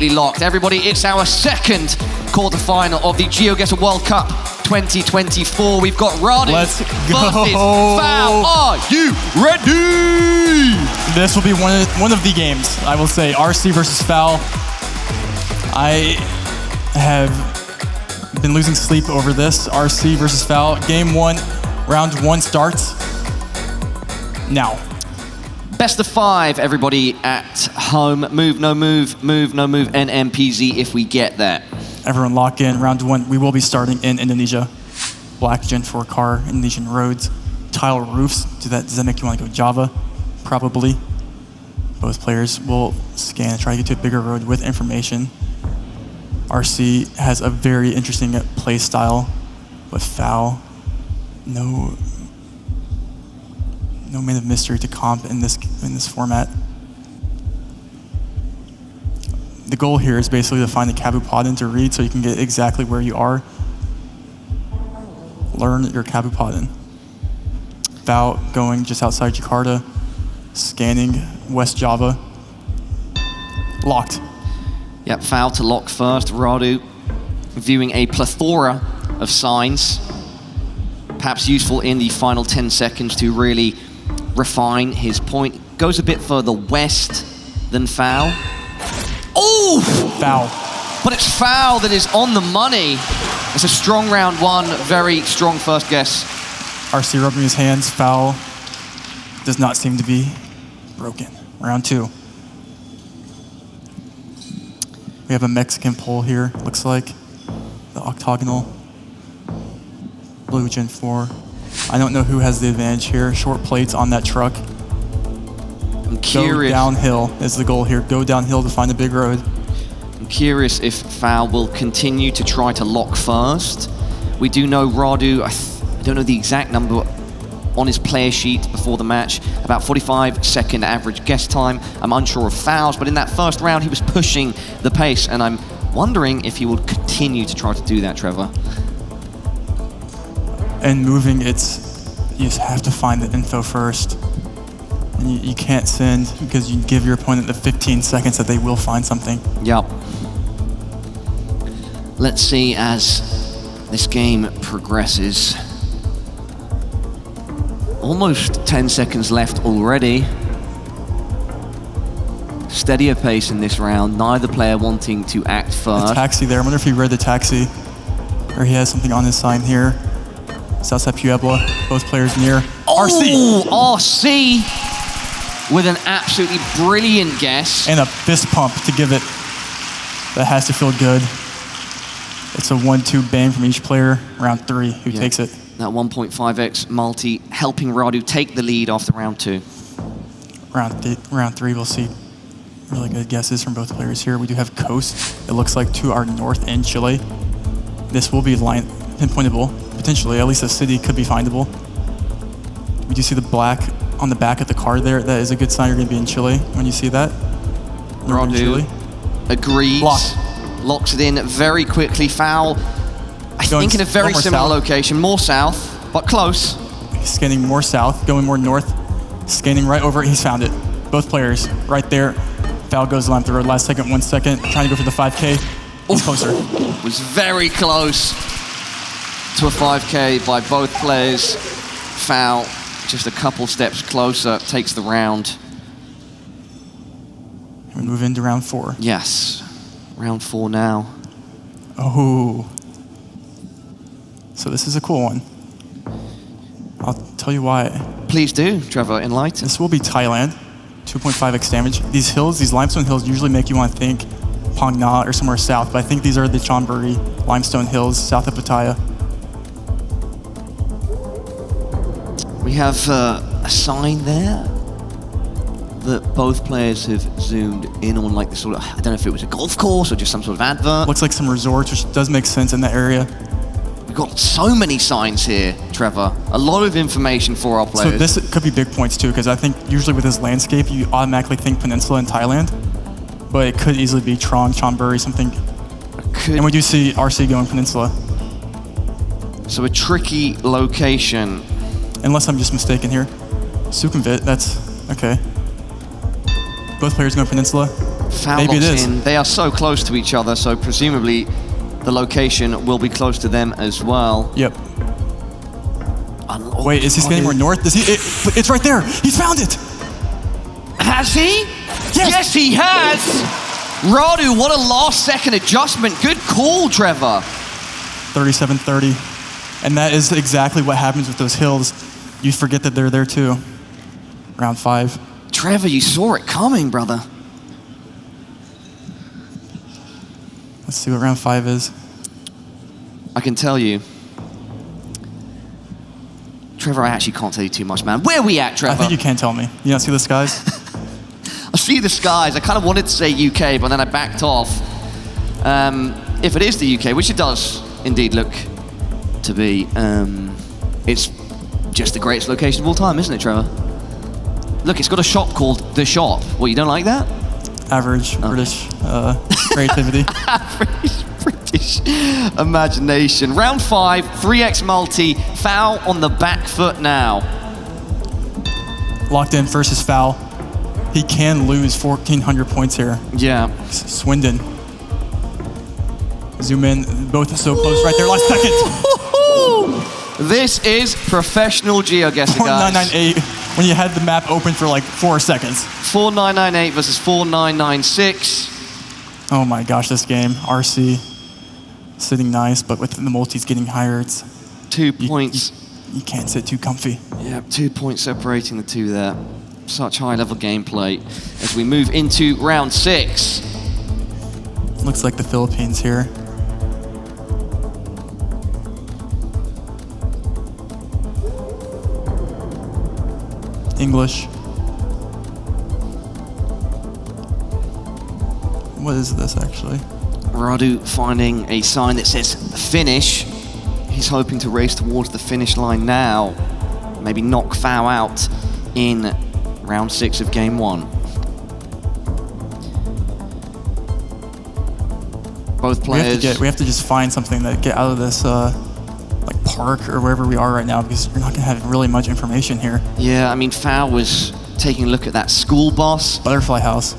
absolutely locked. Everybody, it's our second quarterfinal of the GeoGuessr World Cup 2024. We've got Radu versus Foul. Are you ready? This will be one of the games, I will say. RC versus Foul. I have been losing sleep over this. RC versus Foul. Game 1, round 1 starts now. Best of 5, everybody at home. Move, no move, move, no move, NMPZ if we get that. Everyone lock in. Round 1, we will be starting in Indonesia. Black Gen 4 car, Indonesian roads, tile roofs. Does that make you want to go Java? Probably. Both players will scan and try to get to a bigger road with information. RC has a very interesting play style with Foul. No man of mystery to comp in this format. The goal here is basically to find the Kabupaten to read so you can get exactly where you are. Learn your Kabupaten. Foul going just outside Jakarta, scanning West Java. Locked. Yep, Foul to lock first. Radu viewing a plethora of signs, perhaps useful in the final 10 seconds to really refine his point. Goes a bit further west than Foul. Oh! Foul. But it's Foul that is on the money. It's a strong round 1, very strong first guess. RC rubbing his hands. Foul does not seem to be broken. Round 2. We have a Mexican pole here, looks like. The octagonal. Blue Gen 4. I don't know who has the advantage here. Short plates on that truck. I'm curious. Go downhill is the goal here. Go downhill to find a big road. I'm curious if Foul will continue to try to lock first. We do know Radu, I don't know the exact number on his player sheet before the match, about 45-second average guess time. I'm unsure of Foul's, but in that first round he was pushing the pace, and I'm wondering if he will continue to try to do that, Trevor. And moving, you just have to find the info first. And you can't send because you give your opponent the 15 seconds that they will find something. Yep. Let's see as this game progresses. Almost 10 seconds left already. Steadier pace in this round. Neither player wanting to act first. The taxi there. I wonder if he read the taxi. Or he has something on his sign here. Southside Puebla, both players near. Oh, RC! RC with an absolutely brilliant guess. And a fist pump to give it. That has to feel good. It's a 1-2 bang from each player. Round 3, who takes it? That 1.5x multi helping Radu take the lead after round 2. Round 3, we'll see really good guesses from both players here. We do have Coast, it looks like, to our north in Chile. This will be pinpointable. Potentially, at least a city could be findable. We do see the black on the back of the car there. That is a good sign you're going to be in Chile when you see that. Radu agrees. Locks it in very quickly. Foul, I think in a very similar location. More south, but close. Scanning more south, going more north. Scanning right over it. He's found it. Both players right there. Foul goes along the road. Last second, 1 second. Trying to go for the 5K. He's closer. Was very close to a 5K by both players. Foul, just a couple steps closer, takes the round. We move into round 4. Yes, round 4 now. Oh. So this is a cool one. I'll tell you why. Please do, Trevor, enlighten. This will be Thailand, 2.5x damage. These hills, these limestone hills usually make you want to think Phang Nga or somewhere south, but I think these are the Chonburi limestone hills south of Pattaya. We have a sign there that both players have zoomed in on, like this sort of, I don't know if it was a golf course or just some sort of advert. Looks like some resorts, which does make sense in that area. We've got so many signs here, Trevor. A lot of information for our players. So this could be big points too, because I think usually with this landscape, you automatically think peninsula in Thailand, but it could easily be Trong, Chonburi, something. And we do see RC going peninsula. So a tricky location. Unless I'm just mistaken here. Sukhumvit, that's okay. Both players going peninsula. Foul Maybe it locks is. in. They are so close to each other, so presumably the location will be close to them as well. Yep. Wait, is he standing more north? It's right there. He's found it. Has he? Yes. Yes, he has. Radu, what a last-second adjustment. Good call, Trevor. 37-30. And that is exactly what happens with those hills. You forget that they're there too. Round 5. Trevor, you saw it coming, brother. Let's see what round 5 is. I can tell you. Trevor, I actually can't tell you too much, man. Where are we at, Trevor? I think you can tell me. You don't see the skies? I see the skies. I kind of wanted to say UK, but then I backed off. If it is the UK, which it does indeed look to be, it's just the greatest location of all time, isn't it, Trevor? Look, it's got a shop called The Shop. What, you don't like that? Average British creativity. Average British imagination. Round 5, 3x multi, foul on the back foot now. Locked in, first is foul. He can lose 1,400 points here. Yeah. Swindon. Zoom in, both so close right there, last second. This is professional GeoGuessr, guys. 4998 when you had the map open for like 4 seconds. 4998 versus 4996. Oh my gosh, this game. RC sitting nice, but with the multis getting higher, it's 2 points. You can't sit too comfy. Yeah, 2 points separating the two there. Such high-level gameplay as we move into round 6. Looks like the Philippines here. English. What is this actually? Radu finding a sign that says finish. He's hoping to race towards the finish line now. Maybe knock foul out in round 6 of game 1. Both players. We have to just find something that get out of this like park or wherever we are right now, because you're not gonna have really much information here. Yeah, I mean, Foul was taking a look at that school bus. Butterfly House.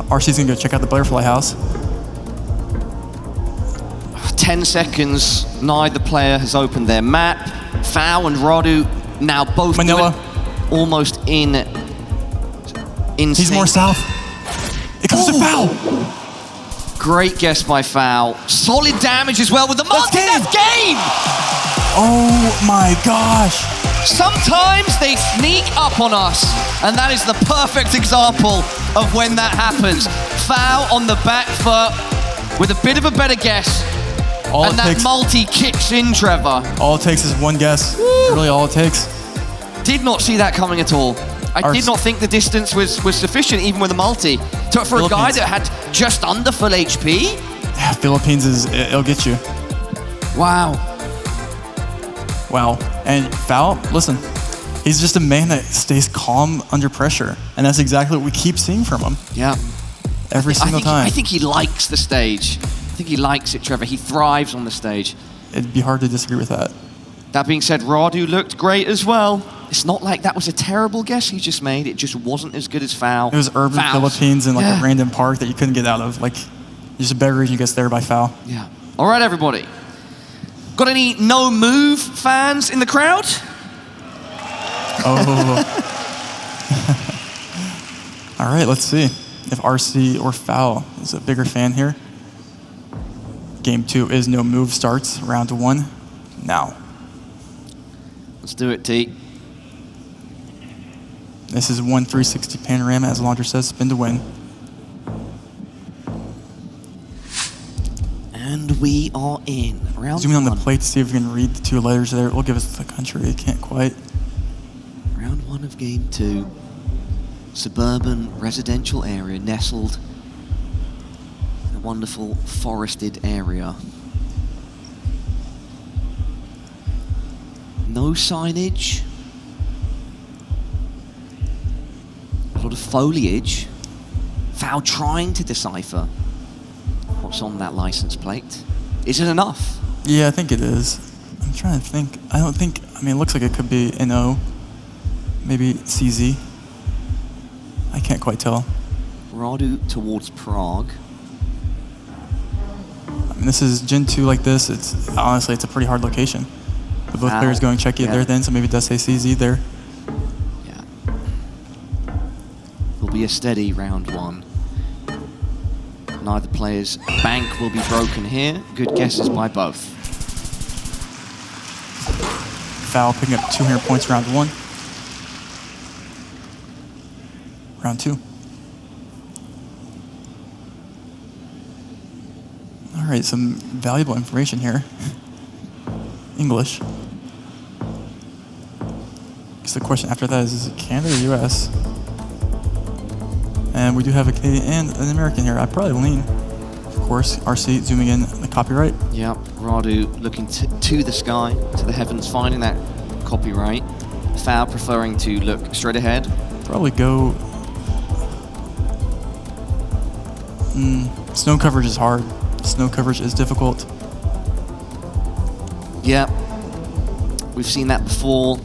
RC's gonna go check out the Butterfly House. 10 seconds, neither player has opened their map. Foul and Radu now both Manila. Almost in He's sync. more south. It comes to Foul. Great guess by Foul. Solid damage as well with the multi. That's game! Oh my gosh. Sometimes they sneak up on us, and that is the perfect example of when that happens. Foul on the back foot with a bit of a better guess. And that multi kicks in, Trevor. All it takes is one guess. Really all it takes. Did not see that coming at all. I did not think the distance was sufficient, even with a multi. For a guy that had just under full HP? Yeah, Philippines it'll get you. Wow. Wow. And Foul, listen, he's just a man that stays calm under pressure. And that's exactly what we keep seeing from him. Yeah. Every single time. I think he likes the stage. I think he likes it, Trevor. He thrives on the stage. It'd be hard to disagree with that. That being said, Radu looked great as well. It's not like that was a terrible guess he just made. It just wasn't as good as Foul. It was urban Philippines in like a random park that you couldn't get out of. Like, there's a better reason you get there by Foul. Yeah. All right, everybody. Got any no move fans in the crowd? Oh. All right, let's see if RC or Foul is a bigger fan here. Game 2 is no move starts. Round 1 now. Let's do it, T. This is 1 360 panorama, as Laundry says, spin to win. And we are in round 1. Zoom in on the plate to see if we can read the 2 letters there. It will give us the country. It can't quite. Round 1 of game 2. Suburban residential area nestled in a wonderful forested area. No signage. A lot of foliage. Foul trying to decipher what's on that license plate. Is it enough? Yeah, I think it is. I'm trying to think. I don't think, I mean, it looks like it could be NO. Maybe CZ. I can't quite tell. Radu towards Prague. I mean, this is Gen 2 like this. It's honestly, it's a pretty hard location. But both players going Czechia there then, so maybe does say CZ there. Yeah. Will be a steady round one. Neither player's bank will be broken here. Good guesses by both. Foul picking up 200 points round one. Round two. All right, some valuable information here. English. Guess the question after that is it Canada or US? And we do have a Canadian and an American here. I'd probably lean, of course, RC zooming in the copyright. Yep, Radu looking to the sky, to the heavens, finding that copyright. Foul preferring to look straight ahead. Probably go... snow coverage is hard. Snow coverage is difficult. Yep, we've seen that before.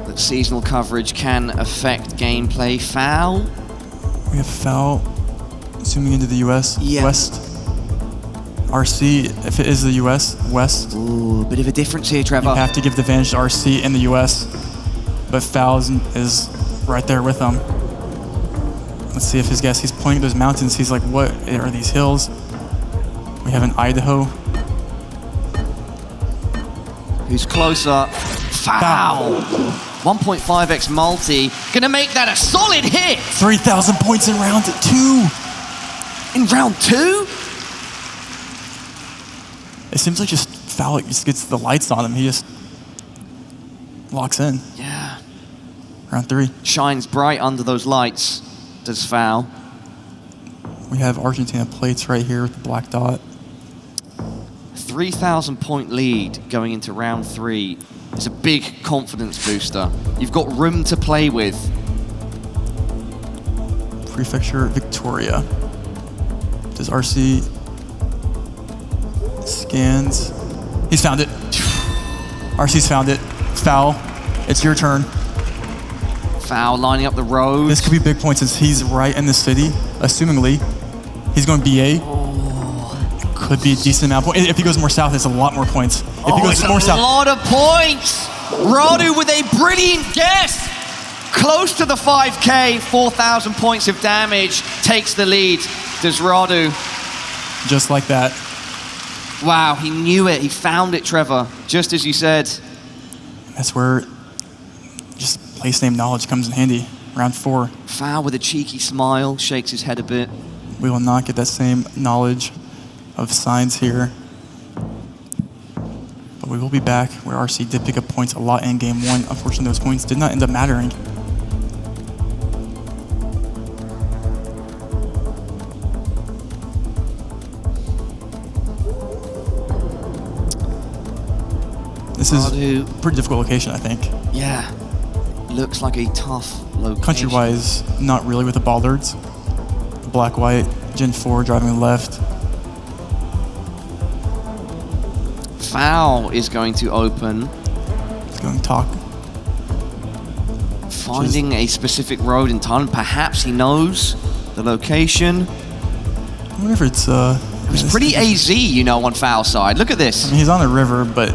That seasonal coverage can affect gameplay. Foul. We have foul zooming into the US West. RC, if it is the US West. Ooh, a bit of a difference here, Trevor. You have to give the advantage to RC in the US, but foul is right there with them. Let's see if his guess, he's pointing at those mountains. He's like, what are these hills? We have an Idaho. Who's closer? Foul. 1.5x multi. Gonna make that a solid hit. 3,000 points in round two. In round two? It seems like just foul just gets the lights on him. He just locks in. Yeah. Round three. Shines bright under those lights. Does foul. We have Argentina plates right here with the black dot. 3,000 point lead going into round three. It's a big confidence booster. You've got room to play with. Prefecture Victoria. Does RC scans? He's found it. RC's found it. Foul. It's your turn. Foul lining up the road. This could be big points since he's right in the city, assumingly. He's going BA. Could be a decent amount of points. If he goes more south, it's a lot more points. If he goes more south, a lot of points. Radu with a brilliant guess. Close to the 5K, 4,000 points of damage, takes the lead. Does Radu. Just like that. Wow, he knew it. He found it, Trevor, just as you said. That's where just place name knowledge comes in handy. Round four. Foul with a cheeky smile, shakes his head a bit. We will not get that same knowledge of signs here. But we will be back where RC did pick up points a lot in game one. Unfortunately, those points did not end up mattering. This is a pretty difficult location, I think. Yeah, looks like a tough location. Country-wise, not really with the bollards. Black-white, Gen 4 driving left. Foul is going to open. He's going talk. Finding a specific road in time. Perhaps he knows the location. I wonder if it's... it was pretty AZ, you know, on foul side. Look at this. I mean, he's on the river, but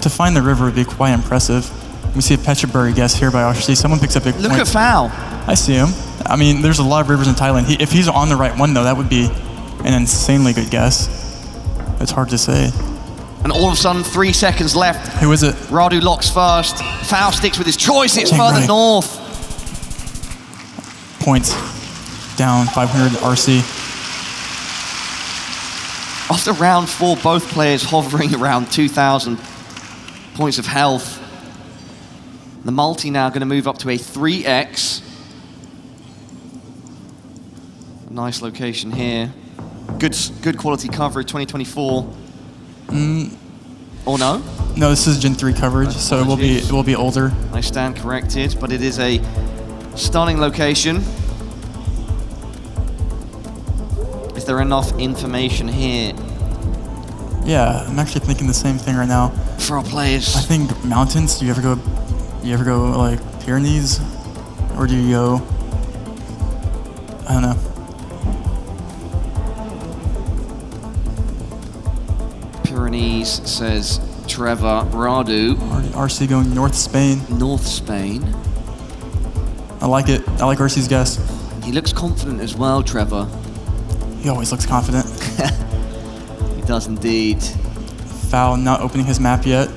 to find the river would be quite impressive. We see a Petrabury guess here by RC. Someone picks up big Look at foul. I see him. I mean, there's a lot of rivers in Thailand. If he's on the right one, though, that would be an insanely good guess. It's hard to say. And all of a sudden, 3 seconds left. Who is it? Radu locks first. Foul sticks with his choice. It's further north. Points. Down 500 RC. After round four, both players hovering around 2,000 points of health. The multi now going to move up to a 3x. A nice location here. Good quality coverage, 2024. Or no? No, this is Gen 3 coverage, so it will be older. I stand corrected, but it is a stunning location. Is there enough information here? Yeah, I'm actually thinking the same thing right now. For our players. I think mountains. Do you ever go like Pyrenees, or do you go I don't know. Pyrenees says Trevor. Radu. RC going North Spain. North Spain. I like it. I like RC's guess. He looks confident as well, Trevor. He always looks confident. He does indeed. Foul not opening his map yet.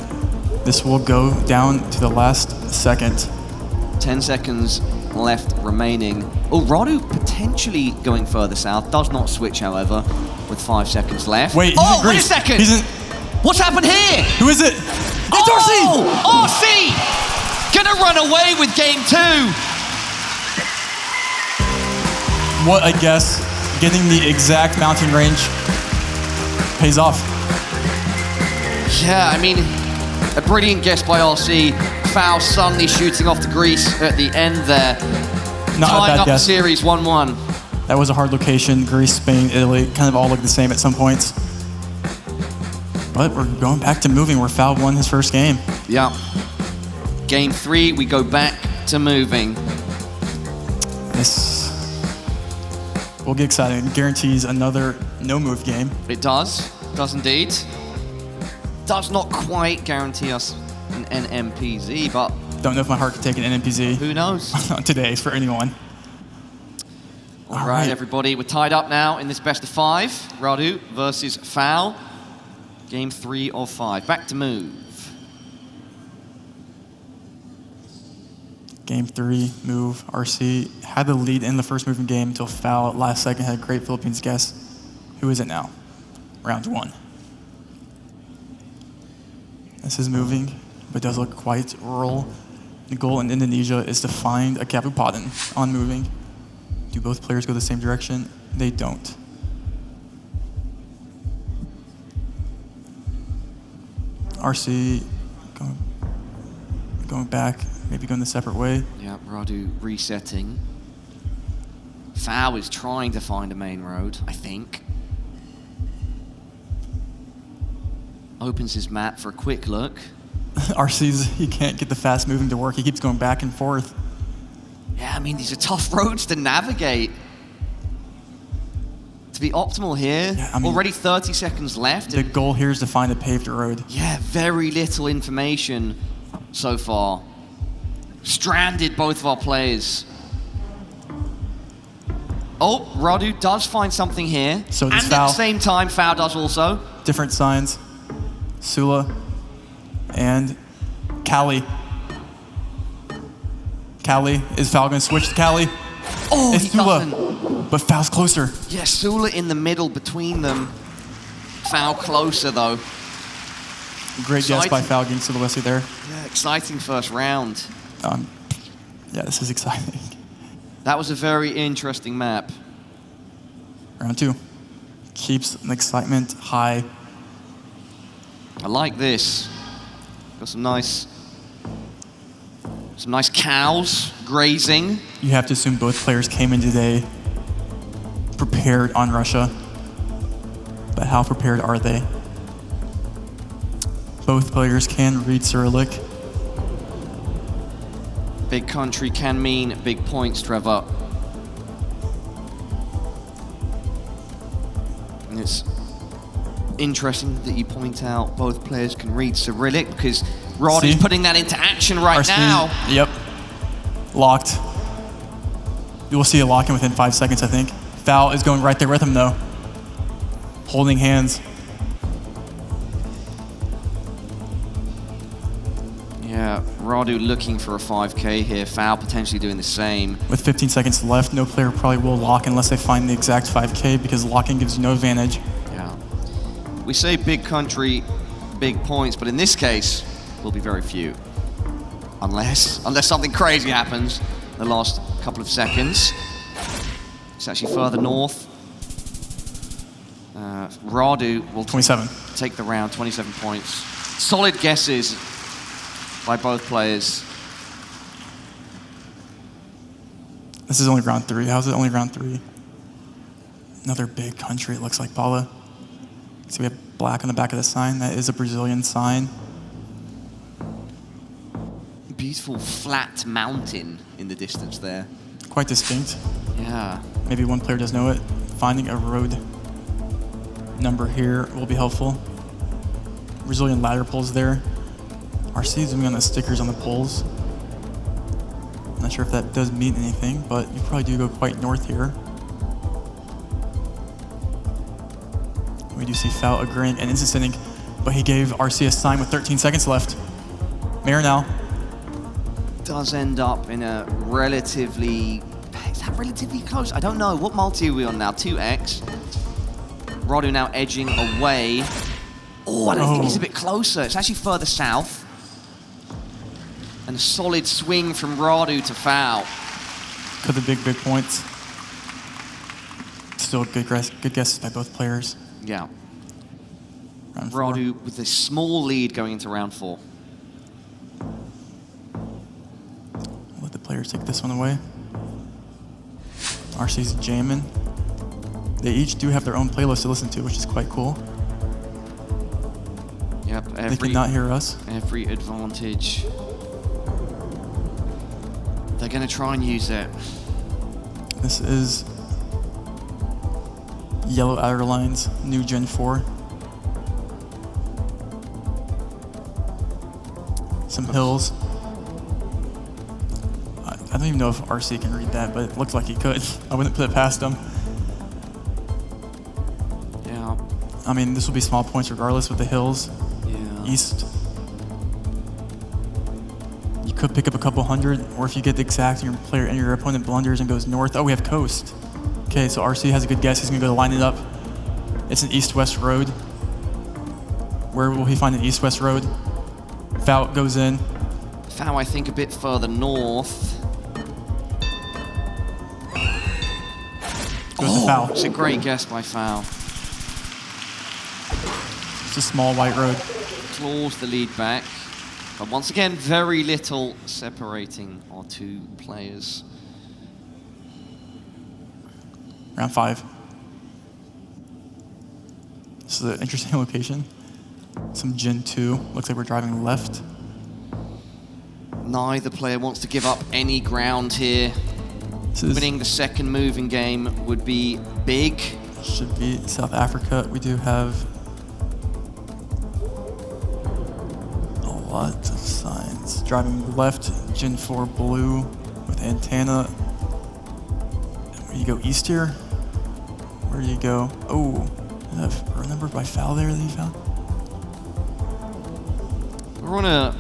This will go down to the last second. 10 seconds left remaining. Oh, Radu potentially going further south. Does not switch, however, with 5 seconds left. Wait, oh, wait a second. He's in. What's happened here? Who is it? It's oh, RC! Gonna run away with game 2. What a guess. Getting the exact mounting range pays off. Yeah, I mean, a brilliant guess by RC. Foul suddenly shooting off to Greece at the end there. Not a tying bad up guess. the series 1-1. That was a hard location. Greece, Spain, Italy, kind of all look the same at some points. But we're going back to moving where Foul won his first game. Yeah. Game 3, we go back to moving. This will get exciting. It guarantees another no-move game. It does indeed. Does not quite guarantee us an NMPZ, but Don't know if my heart could take an NMPZ. who knows? Today for anyone. All right, everybody, we're tied up now in this best of 5. Radu versus Foul. Game 3 of 5. Back to move. Game 3, move. RC had the lead in the first moving game until Foul last second had a great Philippines guess. Who is it now? Round 1. This is moving, but does look quite rural. The goal in Indonesia is to find a Kabupaten on moving. Do both players go the same direction? They don't. RC going back, maybe going the separate way. Yeah, Radu resetting. Foul is trying to find a main road, I think. Opens his map for a quick look. he can't get the fast moving to work. He keeps going back and forth. Yeah, I mean, these are tough roads to navigate. To be optimal here, Yeah, I mean, already 30 seconds left. The goal here is to find a paved road. Yeah, very little information so far. Stranded both of our players. Oh, Radu does find something here. So and does at Foul. the same time, Foul does also. Different signs. Sula and Cali. Cali. Is Foul going to switch to Cali? Oh, It's he Sula. doesn't. But Foul's closer. Yeah, Sula in the middle between them. Foul closer, though. Great guess by Exciting. Foul getting Sulawesi there. Yeah, exciting first round. Yeah, this is exciting. That was a very interesting map. Round 2. Keeps the excitement high. I like this. Got some nice cows grazing. You have to assume both players came in today prepared on Russia. But how prepared are they? Both players can read Cyrillic. Big country can mean big points, Trevor. And it's interesting that you point out both players can read Cyrillic because Rod is putting that into action right now. Yep. Locked. You will see a lock-in within 5 seconds, I think. Foul is going right there with him, though. Holding hands. Yeah, Radu looking for a 5K here. Foul potentially doing the same. With 15 seconds left, no player probably will lock unless they find the exact 5K because locking gives you no advantage. Yeah. We say big country, big points, but in this case, will be very few. Unless something crazy happens in the last couple of seconds. It's actually further north. Radu will 27. take the round, 27 points. Solid guesses by both players. This is only round 3. How's it only round 3? Another big country, it looks like, Paula. So we have black on the back of the sign. That is a Brazilian sign. Beautiful flat mountain in the distance there. quite distinct. Yeah. Maybe one player does know it. Finding a road number here will be helpful. Resilient ladder poles there. RC zooming on the stickers on the poles. Not sure if that does mean anything, but you probably do go quite north here. We do see Foul agreeing and instant sending, but he gave RC a sign with 13 seconds left. Mayor now. Does end up in a relatively... Is that relatively close? I don't know. What multi are we on now? 2x. Radu now edging away. Oh, I don't think he's a bit closer. It's actually further south. And a solid swing from Radu to Foul. Cut the big points. Still good guesses by both players. Yeah. Round 4. Radu with a small lead going into round 4. Let the players take this one away. RC's jamming. They each do have their own playlist to listen to, which is quite cool. Yep, They cannot hear us. Every advantage. They're going to try and use it. This is Yellow Outer Lines, new Gen 4. Some hills. I don't even know if RC can read that, but it looks like he could. I wouldn't put it past him. Yeah. I mean, this will be small points regardless with the hills. Yeah. East. You could pick up a couple hundred, or if you get the exact and your player and your opponent blunders and goes north. Oh, we have coast. Okay, so RC has a good guess. He's gonna go to line it up. It's an east-west road. Where will he find an east-west road? Foul goes in. Foul, I think, a bit further north. Goes to Foul. It's a great guess by Foul. It's a small white road. Claws the lead back. But once again, very little separating our two players. Round 5. This is an interesting location. Some Gen 2. Looks like we're driving left. Neither player wants to give up any ground here. Winning the second move in game would be big. Should be South Africa. We do have a lot of signs. Driving left, Gen 4 blue with antenna. Where do you go, east here? Where do you go? Oh, a number by Foul there that you found? We're on a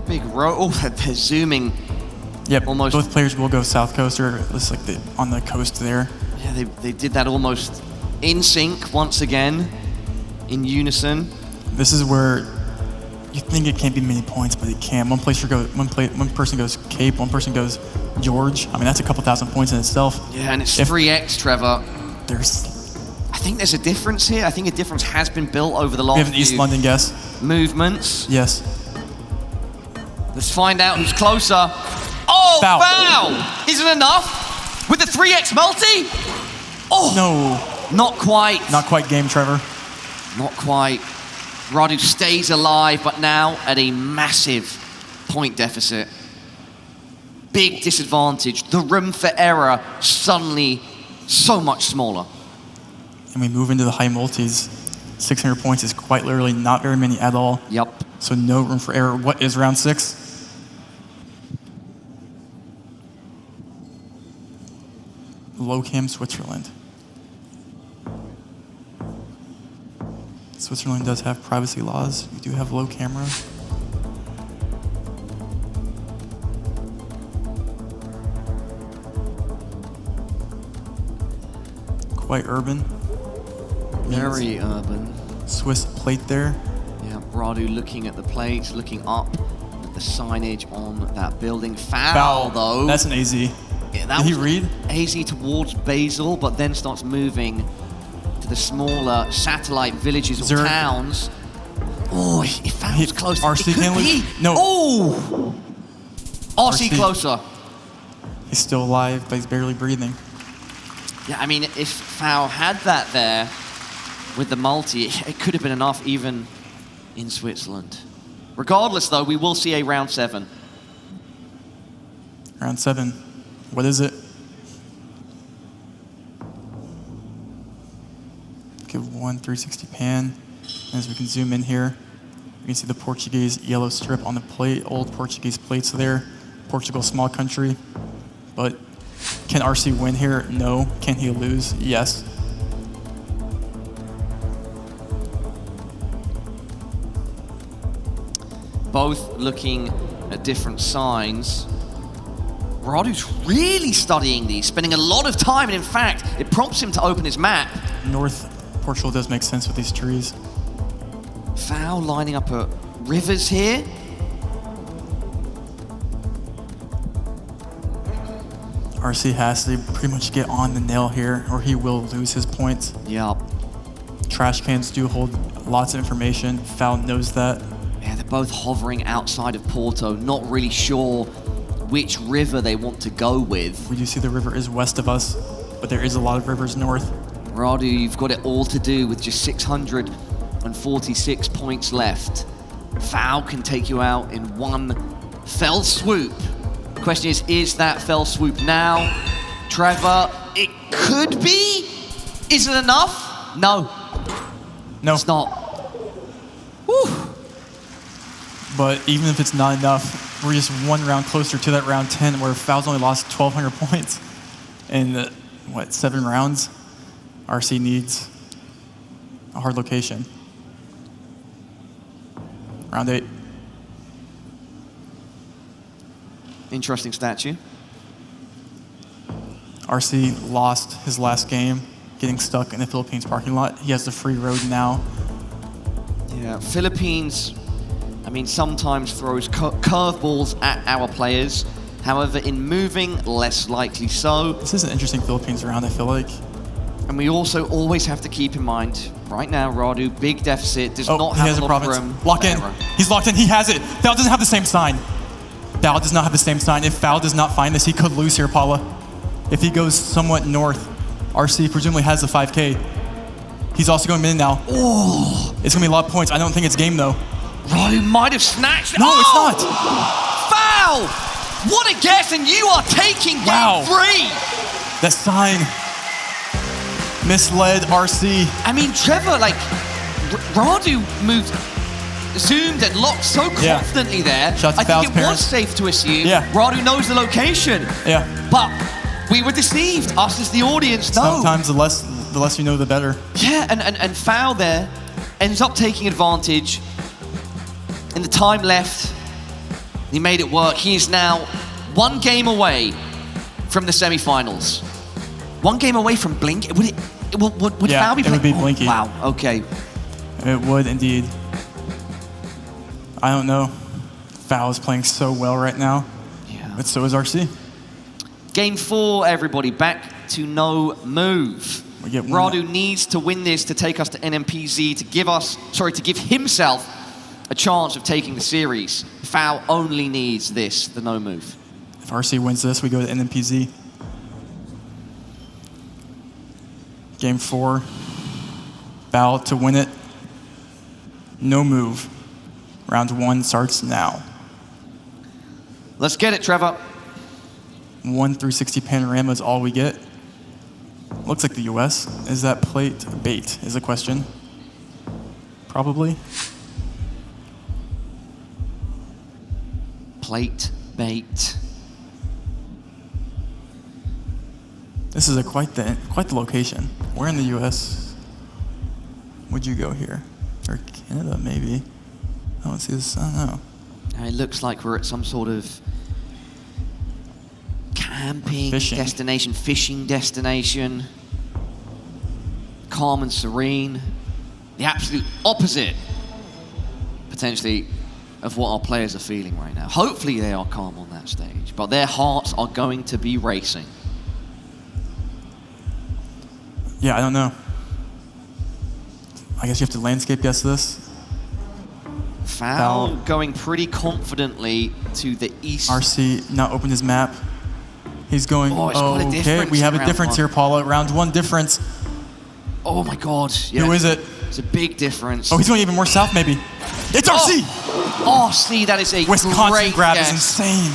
big road. Oh, they're zooming. Yep, almost. Both players will go south coast, or at least like on the coast there. Yeah, they did that almost in sync once again, in unison. This is where you think it can't be many points, but it can. One person goes Cape, one person goes George. I mean, that's a couple thousand points in itself. Yeah, and it's 3x, Trevor. I think there's a difference here. I think a difference has been built over the last We have an East London guess. Movements. Yes. Let's find out who's closer. Oh, Foul! Isn't enough? With the 3x multi? Oh! No. Not quite. Not quite game, Trevor. Not quite. Radu stays alive, but now at a massive point deficit. Big disadvantage. The room for error suddenly so much smaller. And we move into the high multis. 600 points is quite literally not very many at all. Yep. So no room for error. What is round 6? Low cam Switzerland. Switzerland does have privacy laws. We do have low camera. Quite urban. Very urban. Swiss plate there. Yeah, Radu looking at the plates, looking up at the signage on that building. Foul, though. That's an AZ. Yeah, that Did he read? AZ towards Basel, but then starts moving to the smaller satellite villages or Zurich. towns. Oh, if Foul's close, RC it could can be. No. Oh! RC closer. He's still alive, but he's barely breathing. Yeah, I mean, if Foul had that there with the multi, it could have been enough even in Switzerland. Regardless, though, we will see a round 7. Round 7. What is it? Give 1 360 pan. As we can zoom in here, you can see the Portuguese yellow strip on the plate, old Portuguese plates there. Portugal, small country. But can RC win here? No. Can he lose? Yes. Both looking at different signs. Radu's really studying these, spending a lot of time, and in fact, it prompts him to open his map. North Portugal does make sense with these trees. Foul lining up at rivers here. RC has to pretty much get on the nail here, or he will lose his points. Yep. Trash cans do hold lots of information. Foul knows that. Yeah, they're both hovering outside of Porto, not really sure which river they want to go with. We do see the river is west of us, but there is a lot of rivers north. Radu, you've got it all to do with just 646 points left. Foul can take you out in one fell swoop. The question is that fell swoop now? Trevor, it could be. Is it enough? No. No. It's not. Whew. But even if it's not enough, we're just one round closer to that round 10 where Foul's only lost 1,200 points in, 7 rounds? RC needs a hard location. Round 8. Interesting statue. RC lost his last game, getting stuck in the Philippines parking lot. He has the free road now. Yeah, Philippines, I mean, sometimes throws curveballs at our players. However, in moving, less likely so. This is an interesting Philippines round, I feel like. And we also always have to keep in mind, right now, Radu, big deficit, does not have a lot of room. Lock in. He's locked in. He has it. Foul doesn't have the same sign. Foul does not have the same sign. If Foul does not find this, he could lose here, Paula. If he goes somewhat north, RC presumably has the 5K. He's also going mid now. Oh. It's going to be a lot of points. I don't think it's game, though. Radu might have snatched it. No, it's not. Foul! What a guess, and you are taking game 3. That sign misled RC. I mean, Trevor, like, Radu moved, zoomed and locked so confidently there. I think it was safe to assume Radu knows the location. Yeah. But we were deceived. Us as the audience, no. Sometimes the less you know, the better. Yeah, and Foul there ends up taking advantage. In the time left, he made it work. He is now 1 game away from the semifinals. 1 game away from Blink. Would Foul be playing? It would be Blinky. Wow, okay. It would indeed. I don't know. Foul is playing so well right now. Yeah. But so is RC. Game 4, everybody. Back to no move. Radu needs to win this to take us to NMPZ, to give himself a chance of taking the series. Foul only needs this, the no move. If RC wins this, we go to NMPZ. Game 4, Foul to win it. No move. Round 1 starts now. Let's get it, Trevor. 1 360 panorama is all we get. Looks like the US. Is that plate bait is the question. Probably. Plate bait. This is quite the location. Where in the US would you go here? Or Canada, maybe. I don't see this, I don't know. It looks like we're at some sort of camping destination, fishing destination. Calm and serene. The absolute opposite, potentially, of what our players are feeling right now. Hopefully they are calm on that stage, but their hearts are going to be racing. Yeah, I don't know. I guess you have to landscape guess this. Foul going pretty confidently to the east. RC now opened his map. He's going, okay, we have a difference here, Paula. Round 1 difference. Oh my God. Yeah. Who is it? It's a big difference. Oh, he's going even more south, maybe. It's RC! Oh, see, that is a Wisconsin great grab guess. is insane.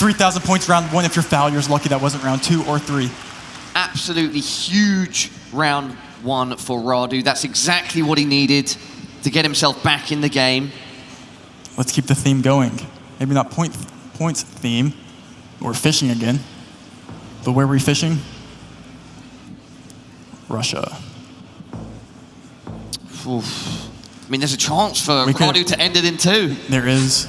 3,000 points round 1. If you're foul, you're lucky that wasn't round 2 or 3. Absolutely huge round 1 for Radu. That's exactly what he needed to get himself back in the game. Let's keep the theme going. Maybe not points theme. We're fishing again. But where are we fishing? Russia. Oof. I mean, there's a chance for Radu to end it in 2. There is.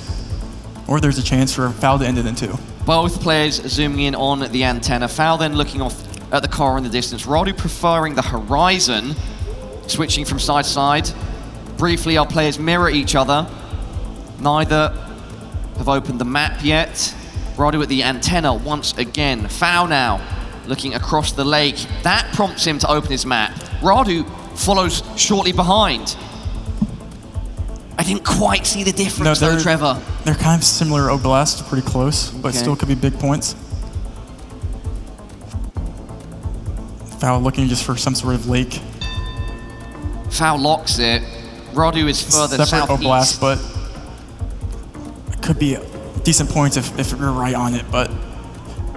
Or there's a chance for Foul to end it in 2. Both players zooming in on the antenna. Foul then looking off at the car in the distance. Radu preferring the horizon, switching from side to side. Briefly, our players mirror each other. Neither have opened the map yet. Radu at the antenna once again. Foul now, looking across the lake. That prompts him to open his map. Radu follows shortly behind. I didn't quite see the difference though, Trevor. They're kind of similar Oblast, pretty close, but still could be big points. Foul looking just for some sort of lake. Foul locks it. Radu is further southeast. Separate Oblast, but it could be decent points if you're right on it, but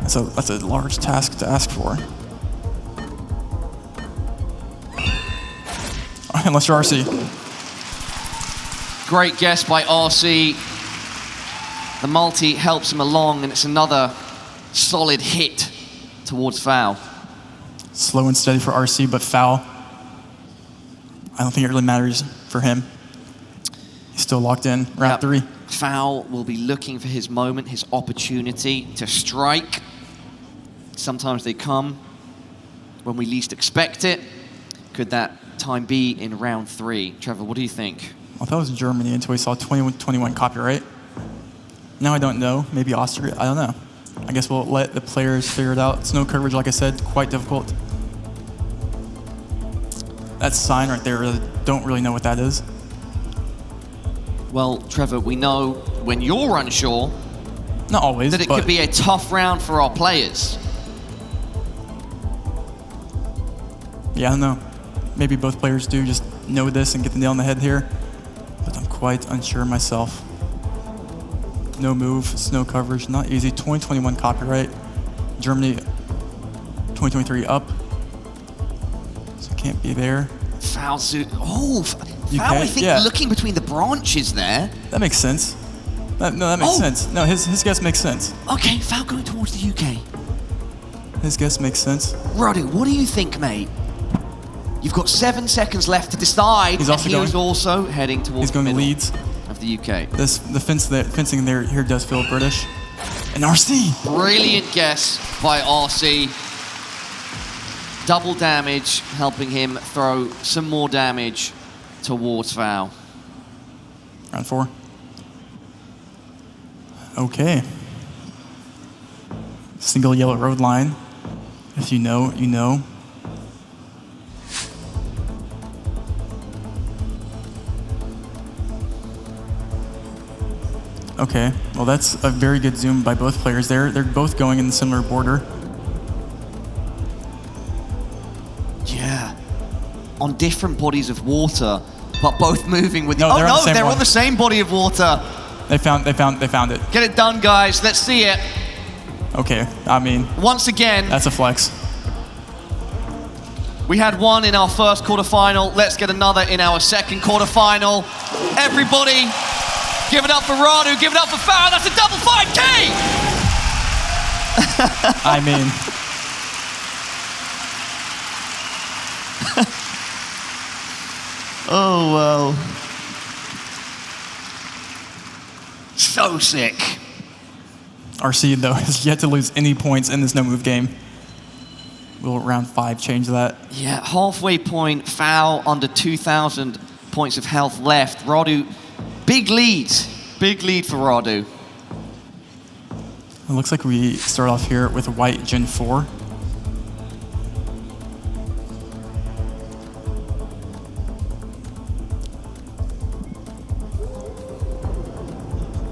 that's a large task to ask for. Unless you're RC. Great guess by RC. The multi helps him along, and it's another solid hit towards Foul. Slow and steady for RC, but Foul, I don't think it really matters for him. He's still locked in, round 3. Foul will be looking for his moment, his opportunity to strike. Sometimes they come when we least expect it. Could that time be in round 3? Trevor, what do you think? I thought it was Germany until we saw 21 copyright. Now I don't know. Maybe Austria. I don't know. I guess we'll let the players figure it out. Snow coverage, like I said, quite difficult. That sign right there, don't really know what that is. Well, Trevor, we know when you're unsure, not always, that it could be a tough round for our players. Yeah, I don't know. Maybe both players do just know this and get the nail on the head here, but I'm quite unsure myself. No move, snow coverage, not easy. 2021 copyright. Germany 2023 up. So can't be there. Foul suit. Oh, Foul, I think, looking between the branches there. That makes sense. That makes sense. No, his guess makes sense. Okay, Foul going towards the UK. His guess makes sense. Radu, what do you think, mate? You've got 7 seconds left to decide. He's also heading towards He's going the to middle Leeds. Of the UK. The fencing there here does feel British. And RC. Brilliant guess by RC. Double damage, helping him throw some more damage towards Foul. Round 4. Okay. Single yellow road line. If you know, you know. Okay, well that's a very good zoom by both players there. They're both going in the similar border. Yeah, on different bodies of water, but both moving with. They're on the same body of water. They found it. Get it done, guys. Let's see it. Okay, I mean. Once again. That's a flex. We had one in our first quarterfinal. Let's get another in our second quarterfinal. Everybody. Give it up for Radu, give it up for Foul, that's a double 5K! I mean. Oh, well. So sick. RC, though, has yet to lose any points in this no-move game. Will round 5 change that? Yeah, halfway point, Foul under 2,000 points of health left. Radu, big lead for Radu. It looks like we start off here with white Gen 4.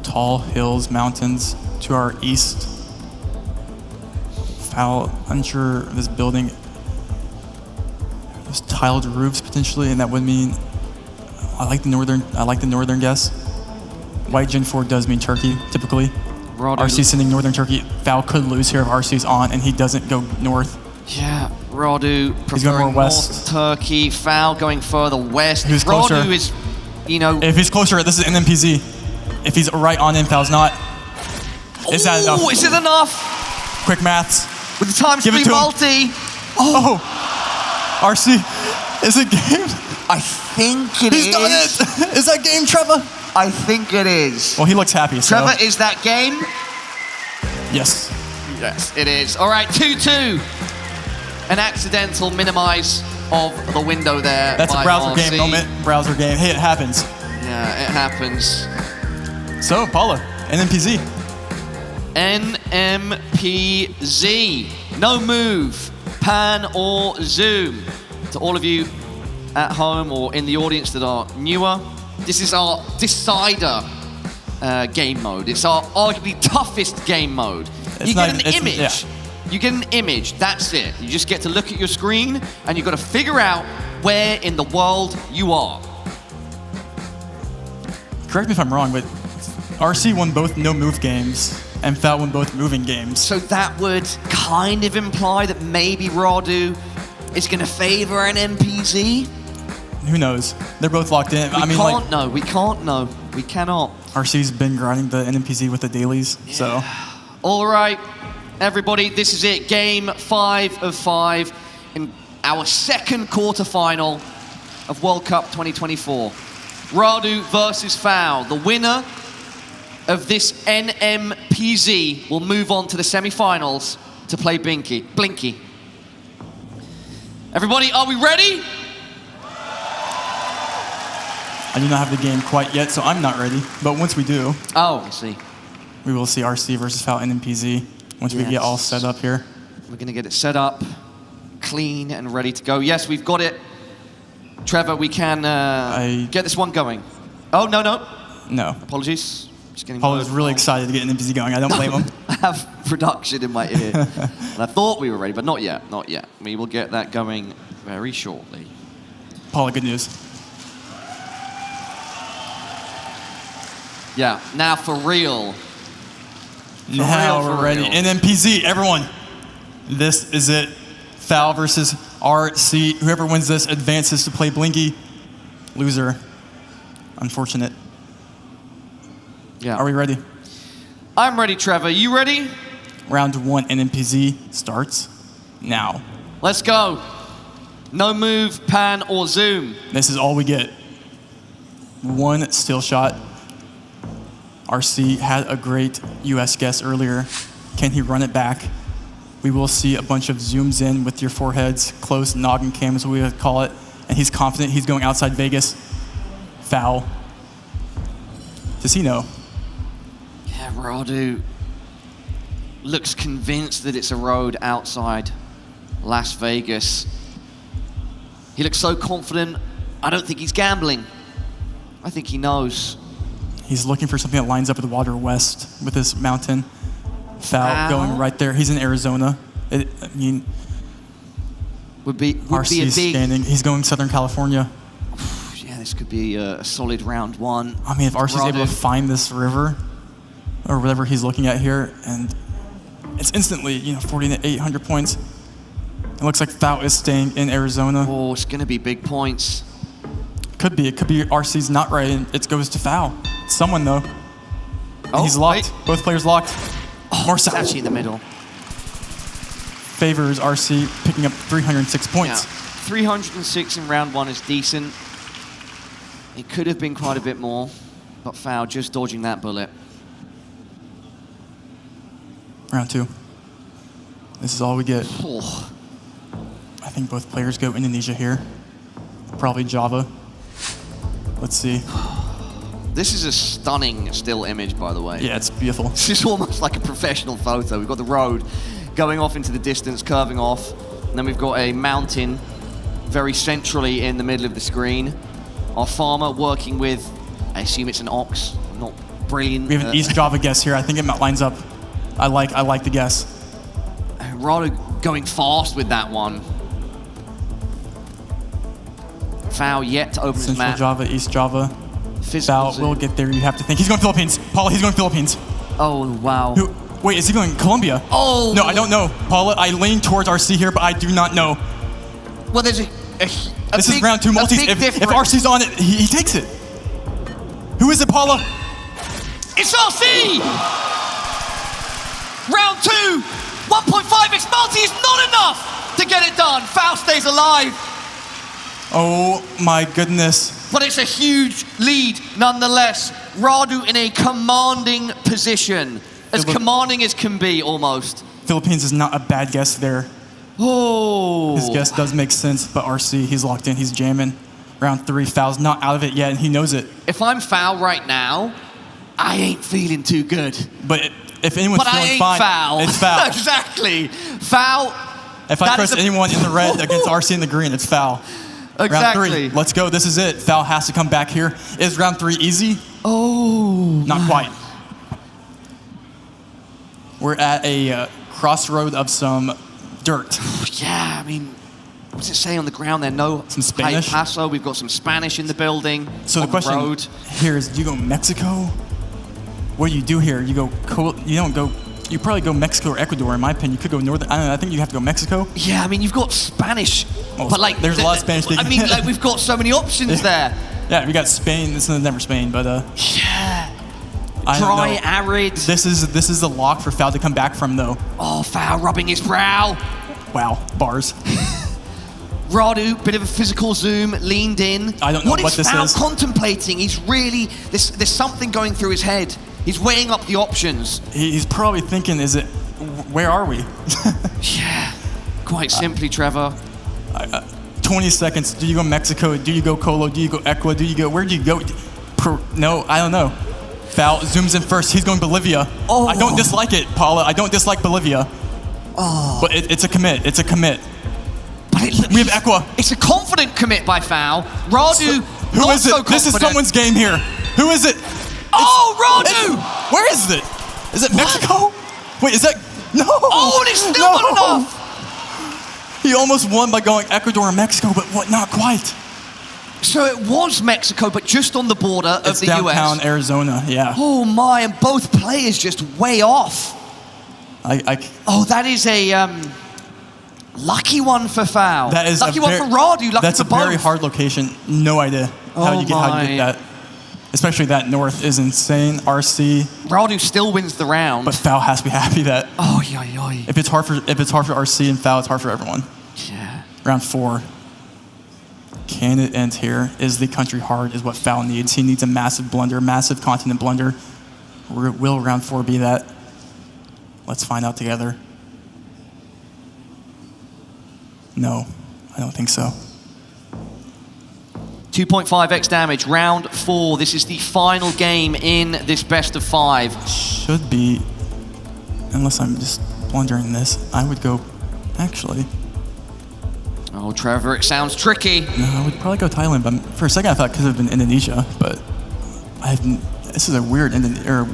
Tall hills, mountains to our east. Foul, unsure of this building. There's tiled roofs potentially, and that would mean I like the northern guess. White Gen 4 does mean Turkey, typically. Radu. RC sending Northern Turkey. Foul could lose here if RC's on and he doesn't go north. Yeah, Radu He's going more preferring west. North Turkey. Foul going further west. Who's closer? Radu is, you know... If he's closer, this is NMPZ. If he's right on in, Foul's not. Is that enough? Is it enough? Quick maths. With the times 3 multi. Oh. RC. Is it game? I think it is. He's done it. Is that game, Trevor? I think it is. Well, he looks happy, so. Trevor, is that game? Yes. Yes, it is. All right, 2-2. An accidental minimize of the window there. That's a browser RC. game moment. Browser game. Hey, it happens. Yeah, it happens. So, Paula, NMPZ. NMPZ. No move, pan or zoom. To all of you at home or in the audience that are newer, this is our decider game mode. It's our arguably toughest game mode. You get an image. Yeah. You get an image, that's it. You just get to look at your screen and you've got to figure out where in the world you are. Correct me if I'm wrong, but RC won both no-move games and Foul won both moving games. So that would kind of imply that maybe Radu is going to favor an NMPZ? Who knows? They're both locked in. We can't know. We can't know. We cannot. RC's been grinding the NMPZ with the dailies, so. All right, everybody, this is it. Game 5 of 5 in our second quarterfinal of World Cup 2024. Radu versus Foul. The winner of this NMPZ will move on to the semi-finals to play Blinky. Everybody, are we ready? I do not have the game quite yet, so I'm not ready. But once we do, I see. We will see RC versus Foul NMPZ once we get all set up here. We're going to get it set up, clean and ready to go. Yes, we've got it. Trevor, we can get this one going. Oh, no. No. Apologies. Paul was really excited to get NMPZ going. I don't blame him. I have production in my ear. And I thought we were ready, but not yet. Not yet. We will get that going very shortly. Paula, good news. Yeah, now for real. Now we're ready. NMPZ, everyone. This is it. Foul versus RC. Whoever wins this advances to play Blinky. Loser. Unfortunate. Yeah. Are we ready? I'm ready, Trevor. You ready? Round 1 NMPZ starts now. Let's go. No move, pan, or zoom. This is all we get. One still shot. RC had a great US guess earlier. Can he run it back? We will see a bunch of zooms in with your foreheads, close noggin cam is what we would call it. And he's confident he's going outside Vegas. Foul. Does he know? Yeah, Radu looks convinced that it's a road outside Las Vegas. He looks so confident. I don't think he's gambling. I think he knows. He's looking for something that lines up with Water West with this mountain. Foul going right there. He's in Arizona. Would be RC a big... scanning. He's going Southern California. Yeah, this could be a solid round 1. I mean, if RC's able to find this river or whatever he's looking at here, and it's instantly, 4,800 points. It looks like Foul is staying in Arizona. Oh, it's going to be big points. Could be. It could be RC's not right, and it goes to Foul. Someone, though. And he's locked. Wait. Both players locked. More it's actually in the middle. Favors RC picking up 306 points. Yeah. 306 in round 1 is decent. It could have been quite a bit more, but Foul just dodging that bullet. Round 2. This is all we get. Oh. I think both players go Indonesia here. Probably Java. Let's see. This is a stunning still image, by the way. Yeah, it's beautiful. This is almost like a professional photo. We've got the road going off into the distance, curving off. And then we've got a mountain very centrally in the middle of the screen. Our farmer working with, I assume it's an ox, not brilliant. We have an East Java guess here. I think it lines up. I like the guess. Radu going fast with that one. Foul yet to open his map. Central Java, East Java. Foul will get there, you have to think. He's going Philippines. Paul, he's going Philippines. Oh, wow. Wait, is he going Colombia? Oh! No, I don't know. Paula, I lean towards RC here, but I do not know. Well, there's this is round 2 multis. If RC's on it, he takes it. Who is it, Paula? It's RC! Round 2, 1.5x multi is not enough to get it done. Foul stays alive. Oh my goodness. But it's a huge lead nonetheless. Radu in a commanding position. As commanding as can be, almost. Philippines is not a bad guess there. Oh. His guess does make sense, but RC, he's locked in, he's jamming. Round 3, Foul's not out of it yet, and he knows it. If I'm Foul right now, I ain't feeling too good. But if anyone's feeling fine, Foul. it's Foul. Exactly. Foul. If I trust anyone in the red against RC in the green, it's Foul. Exactly. Round 3, let's go, this is it. Foul has to come back here. Is round 3 easy? Oh. Not quite. We're at a crossroad of some dirt. Yeah, I mean, what's it say on the ground there? No some Spanish. Paso. We've got some Spanish in the building. So the question here is: do you go Mexico? What do you do here? You go. You don't go. You probably go Mexico or Ecuador. In my opinion, you could go northern. I don't know. I think you have to go Mexico. Yeah, I mean, you've got Spanish, but like there's a lot of Spanish speaking. I mean, like we've got so many options there. Yeah, we got Spain. This is never Spain, but yeah. Dry, arid. This is the lock for Foul to come back from, though. Oh, Foul rubbing his brow. Wow, bars. Radu, bit of a physical zoom, leaned in. I don't know what this is. Foul contemplating? He's really, there's something going through his head. He's weighing up the options. He's probably thinking, where are we? Yeah, quite simply, Trevor. 20 seconds. Do you go Mexico? Do you go Colo? Do you go Ecuador? Where do you go? No, I don't know. Foul zooms in first. He's going Bolivia. Oh. I don't dislike it, Paula. I don't dislike Bolivia. Oh. But it's a commit. It's a commit. But we have Equa. It's a confident commit by Foul. Radu, who is it? So this is someone's game here. Who is it? Radu! Where is it? Is it Mexico? Wait, is that? No. Oh, and it's still not enough. He almost won by going Ecuador and Mexico, but what? Not quite. So it was Mexico, but just on the border of the US. It's downtown Arizona, yeah. Oh my, and both players just way off. Oh, that is a lucky one for Foul. That is lucky one for Radu, lucky that's for both. That's a very hard location. No idea how you get that. Especially that north is insane. RC. Radu still wins the round. But Foul has to be happy that. Oh, yoy. If it's hard for RC and Foul, it's hard for everyone. Yeah. Round 4. Can it end here? Is the country hard? Is what Foul needs. He needs a massive blunder, massive continent blunder. Will round 4 be that? Let's find out together. No, I don't think so. 2.5x damage, round 4. This is the final game in this best of 5. Should be, unless I'm just blundering this, I would go, actually. Oh, Trevor, it sounds tricky. No, I would probably go Thailand, but for a second I thought it could have been Indonesia, but this is a weird,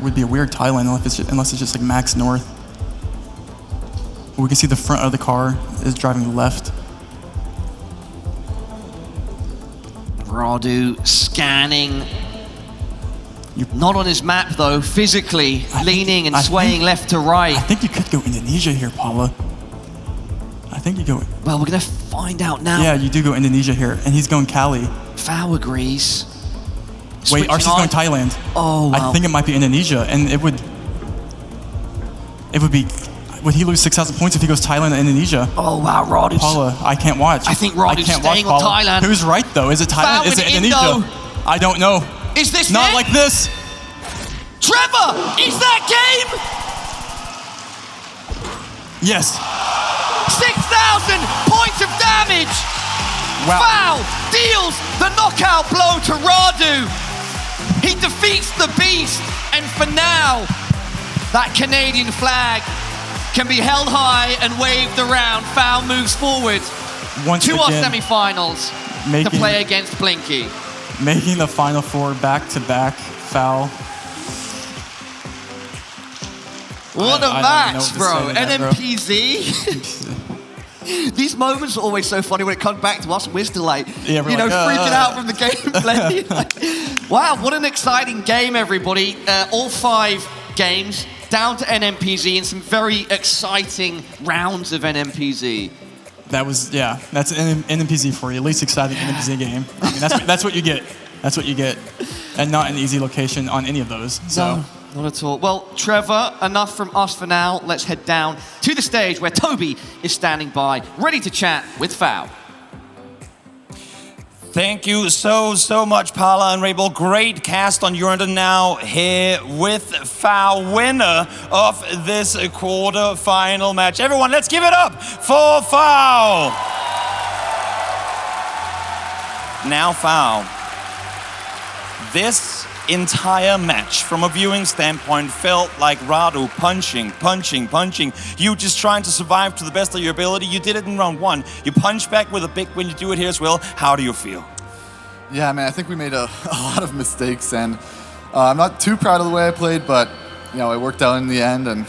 would be a weird Thailand unless it's just like max north. We can see the front of the car is driving left. Radu scanning. Not on his map though, physically leaning and swaying left to right. I think you could go Indonesia here, Paula. I think you go. Well, we're gonna find out now. Yeah, you do go Indonesia here, and he's going Cali. Foul agrees. Wait, RC's going Thailand. Oh, wow. I think it might be Indonesia, and it would be. Would he lose 6,000 points if he goes Thailand and Indonesia? Oh, wow, Radu. Paula, I can't watch. I think Radu's staying on Thailand. Who's right, though? Is it Thailand? Is it Indonesia? I don't know. Is this not like this? Trevor, is that game? Yes. 6,000 points of damage. Wow. Foul deals the knockout blow to Radu. He defeats the beast, and for now, that Canadian flag can be held high and waved around. Foul moves forward to our semi-finals to play against Blinky. Making the Final Four back-to-back. Foul. What a match, bro. NMPZ. These moments are always so funny when it comes back to us. We're still like, freaking out from the gameplay. Wow, what an exciting game, everybody. All 5 games down to NMPZ and some very exciting rounds of NMPZ. That was, yeah, that's NMPZ for you. Least exciting NMPZ game. I mean, that's what you get. That's what you get. And not an easy location on any of those. So. No, not at all. Well, Trevor, enough from us for now. Let's head down to the stage where Toby is standing by, ready to chat with Foul. Thank you so much, Paula and Rabel. Great cast on Uranda now here with Foul, winner of this quarter-final match. Everyone, let's give it up for Foul. Now, Foul. This entire match, from a viewing standpoint, felt like Radu punching. You just trying to survive to the best of your ability. You did it in round 1. You punch back with a big win. You do it here as well. How do you feel? Yeah, man, I think we made a lot of mistakes, and I'm not too proud of the way I played, but you know, it worked out in the end, and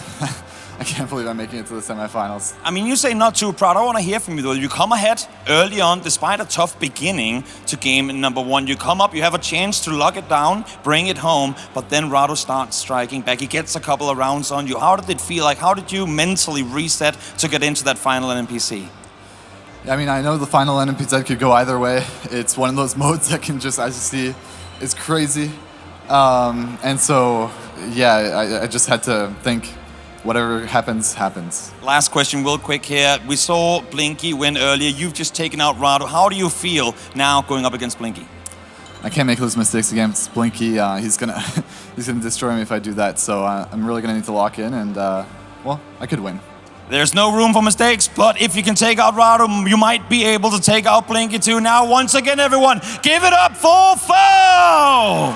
I can't believe I'm making it to the semifinals. I mean, you say not too proud. I want to hear from you, though. You come ahead early on, despite a tough beginning to game number 1. You come up, you have a chance to lock it down, bring it home, but then Radu starts striking back. He gets a couple of rounds on you. How did it feel like? How did you mentally reset to get into that final NPC? I mean, I know the final NPZ could go either way. It's one of those modes that can just, as you see, is crazy. And so, yeah, I just had to think, whatever happens, happens. Last question real quick here. We saw Blinky win earlier. You've just taken out Radu. How do you feel now going up against Blinky? I can't make those mistakes against Blinky. He's gonna destroy me if I do that. So I'm really gonna need to lock in, and well, I could win. There's no room for mistakes, but if you can take out Radu, you might be able to take out Blinky too. Now, once again, everyone, give it up for Foul!